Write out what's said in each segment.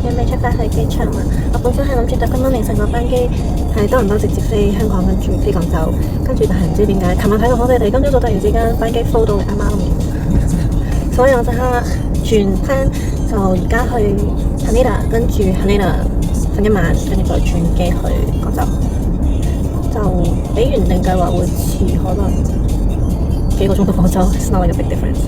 準備出發去機場啦。我本身係諗住搭今晚凌晨個班機喺多倫多直接飛香港，跟住飛廣州，跟住但係唔知點解，琴晚睇到好地地，今朝早突然之間班機 full 到阿媽都唔要，所以我即刻轉 plan，就而家去 Haneda， 跟住 Haneda 瞓一晚，跟住再轉機去廣州，就比原定計劃會遲可能幾個鐘到廣州。It's not like a big difference。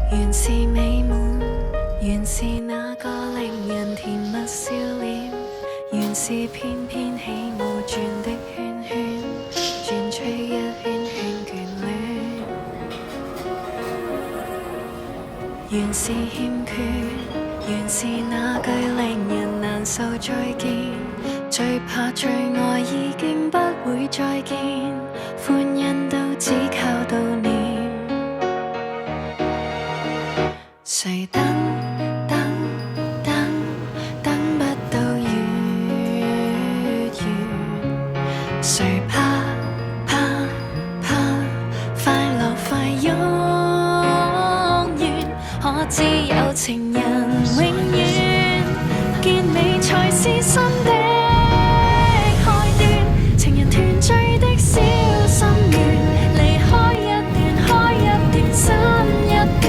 原是美滿，原是那個令人甜蜜笑臉，原是翩翩起舞轉的圈圈，轉出一圈圈眷戀。原是欠缺，原是那句令人難受再見，最怕最愛已經不會再見，歡欣都只靠悼念。誰等等等等不到月圓，誰怕怕怕快樂快擁遠，可知有情人永遠見你才是新的開端，情人團聚的小心願，離開一段開一段新一段。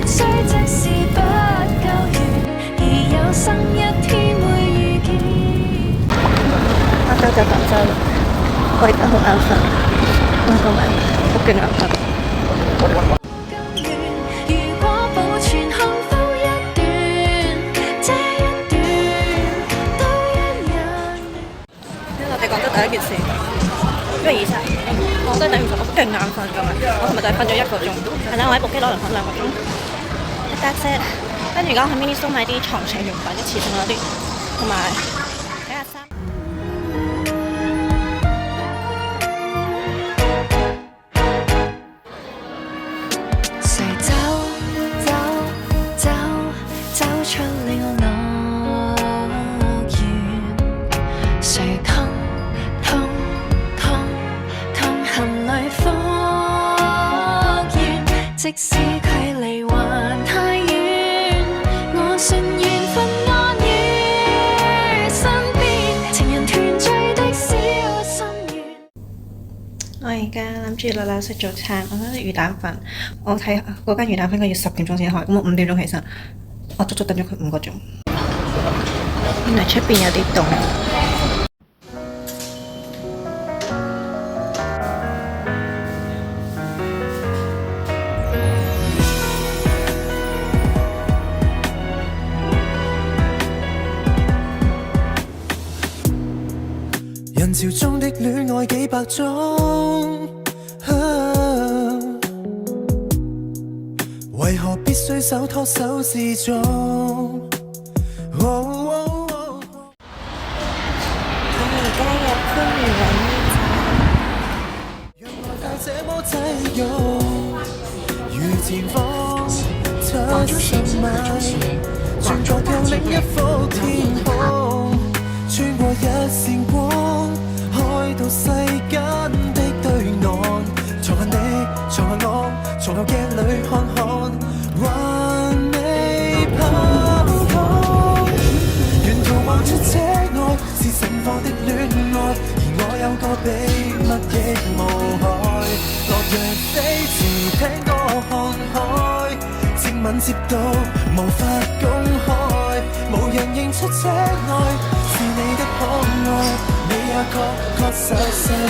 雖即使不夠遠，而有生一天會遇見。廣州就廣州啦，我而家好眼瞓，各位好勁眼瞓。如果保存幸福一段，這一段都一樣。我哋廣州第一件事，因為2:30，我真係頂唔順，我勁眼瞓㗎嘛。我琴日就係瞓咗1個鐘，係啦，我喺部機攞嚟瞓2個鐘。That's it， 跟住而家去 Miniso 買啲床上用品，一次性嗰啲，同埋睇下衫。誰走走走走出了樂園？誰痛痛痛痛恨裏復原？即使距離還太遠，我信緣分安於身邊，情人團聚的小心願。我而家諗住落樓食早餐，我想食魚蛋粉。我睇嗰間魚蛋粉應該要10點鐘先開，咁我5點鐘起身，我足足等咗佢5個鐘。原來出邊有啲凍。人潮中的戀愛幾百種，為何必須手拖手示眾？我而家入番禺揾讓外界這麼擠擁，如前方七十米，全國有另一幅天空，穿過一線光，開到世間的對岸。藏下你，藏下我，從後鏡裏看看，還未拍拖。沿途望出這愛是盛放的戀愛，而我有個秘密亦無害。落日飛馳，聽歌看海，接吻接到無法公開，無人認出這愛是你的可愛，你也確實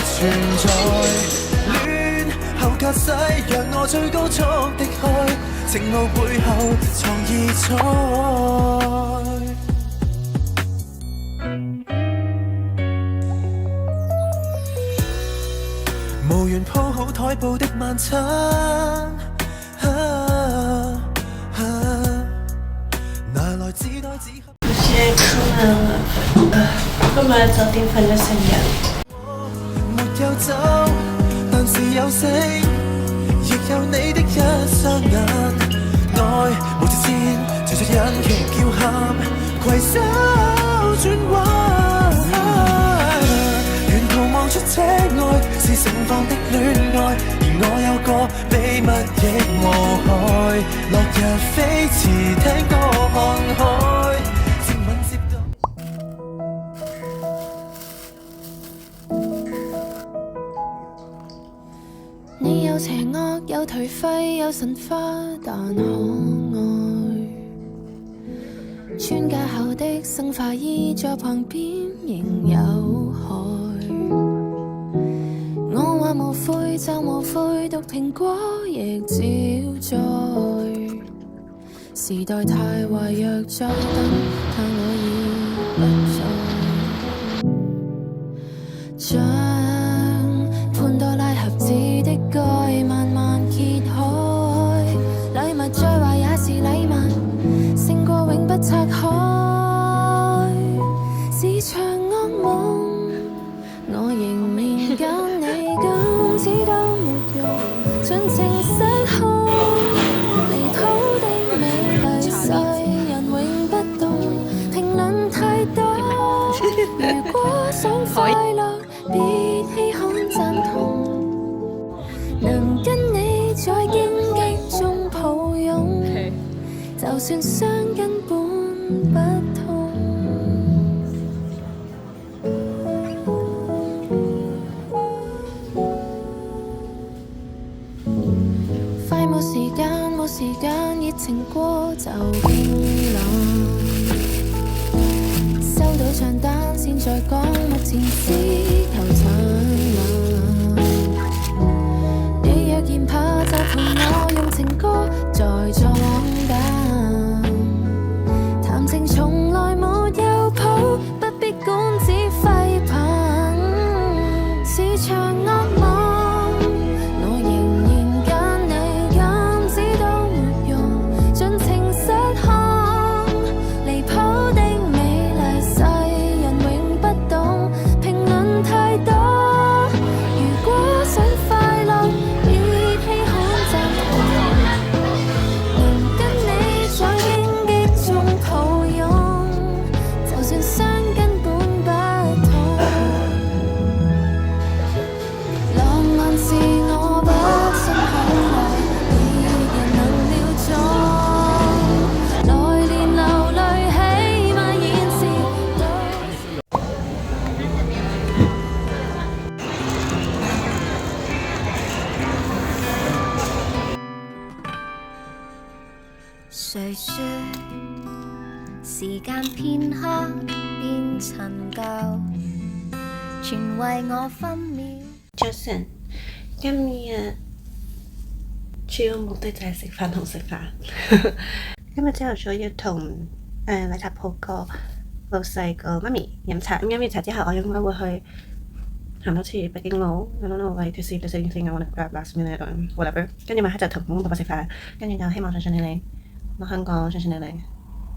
存在。戀後駕駛，讓我最高速的開，情路背後藏異彩。無緣鋪好台布的晚餐，拿來紙袋紙盒。現在出門了，今日酒店瞓咗成日。沒有走，但是有醒，亦有你的一雙眼。愛無條線，隨着引擎叫喊，攜手轉彎。沿途望出這愛是盛放的戀愛，而我有個秘密亦無害。落日飛馳，聽歌看海，接吻接到。你有邪惡，有頹廢，有神化，但可愛。穿架後的生化衣在旁邊仍有害。我話無悔就無悔，毒蘋果亦照在。時代太壞，若再等，但我已不在。將潘多拉盒子的蓋慢慢揭開，禮物再壞也是禮物，勝過永不拆開。是場噩夢，我仍然揀你，今次都沒用，盡情失控。離譜的美麗，世人永不懂，評論太多。如果想快樂，別稀罕贊同，能跟你在荊棘中抱擁，就算傷根本不痛。快冇時間，冇時間，熱情過就冰冷。收到帳單，先再講，目前只求燦爛。你若嫌怕，就陪我用情歌再作往淡。談情從來沒有譜，不必管只揮棒。是場噩夢，我仍然揀你，禁止都沒用，盡情失控。離譜的美麗，世人永不懂，評論太多。如果想快樂，別稀罕贊同，能跟你在荊棘中抱擁，就算傷根本不痛。浪漫是我不信口來，別人能了縱。來年流淚，起碼現時都。誰說時間片刻變陳舊，全為我分秒。早晨，今日主要目的就係食飯同食飯。今日朝頭早要同奶茶鋪個老細個媽咪飲茶，咁飲完茶之後，我應該會去行多次北京路 I don't know like to see if there's anything I want to grab last minute or whatever。跟住晚黑就同公婆食飯，跟住就希望順順利利落香港順順利利。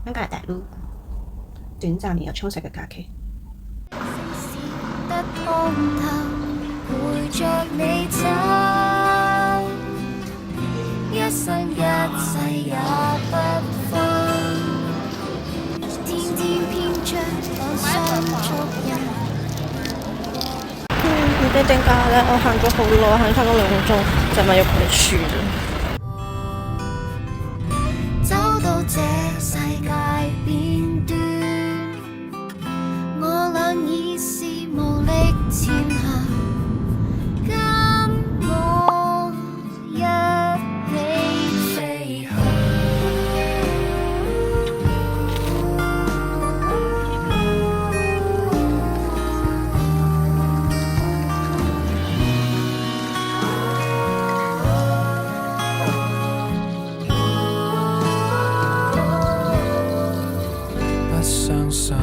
香港係大陸，短暫而又充實嘅假期。得通透，陪着你走，一生一世也不分，天天編著我相觸印。唔知點解咧，我行咗好耐，行差唔多2個鐘，就咪要佢住。走到這世界邊端，我倆已是無力前行，跟我一起飛行。不相信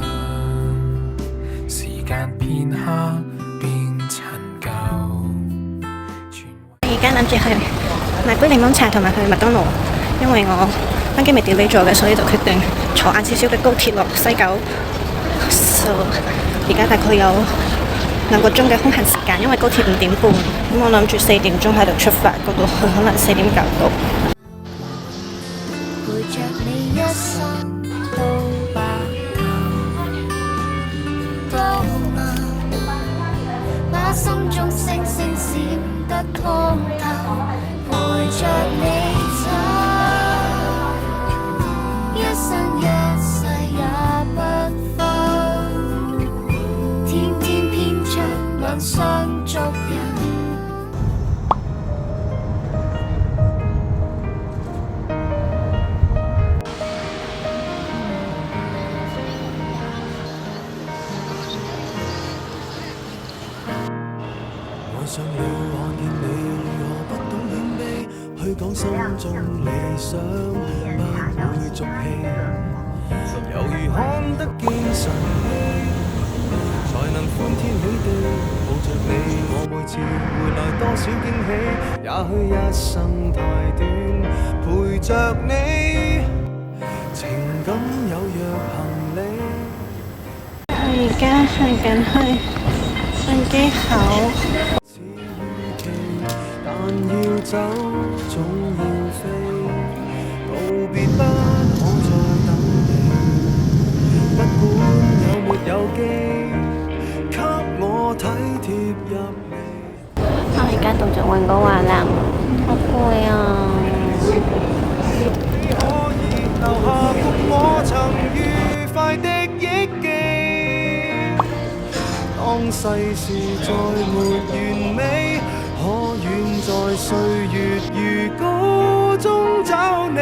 時間片刻變陳舊。而家諗住去買杯檸檬茶同埋去麥當勞，因為我班機未 delay 咗嘅，所以就決定坐晏少少嘅高鐵落西九。So 而家大概有2個鐘嘅空閒時間，因為高鐵5點半，咁我諗住4點鐘喺度出發，嗰度去可能4點9到。陪着你一生到白頭，都能把心中星星閃得通透，陪着你走，一生一世也不分，天天編著兩雙足印。愛上了看見你如何不懂謙卑，去講心中理想不會俗氣，猶如看得見神蹟，才能歡天喜地抱着你，我每次回來多少驚喜，也許一生太短，陪着你，情感有若行李。我而家行緊去登機口。似預期，但要走總要飛，道別不可再等你，不管有沒有機，給我體貼入微。我而家到咗溫哥華啦，好攰啊！你可以留下共我曾愉快的憶記，當世事再沒完美，可遠在歲月如歌中找你。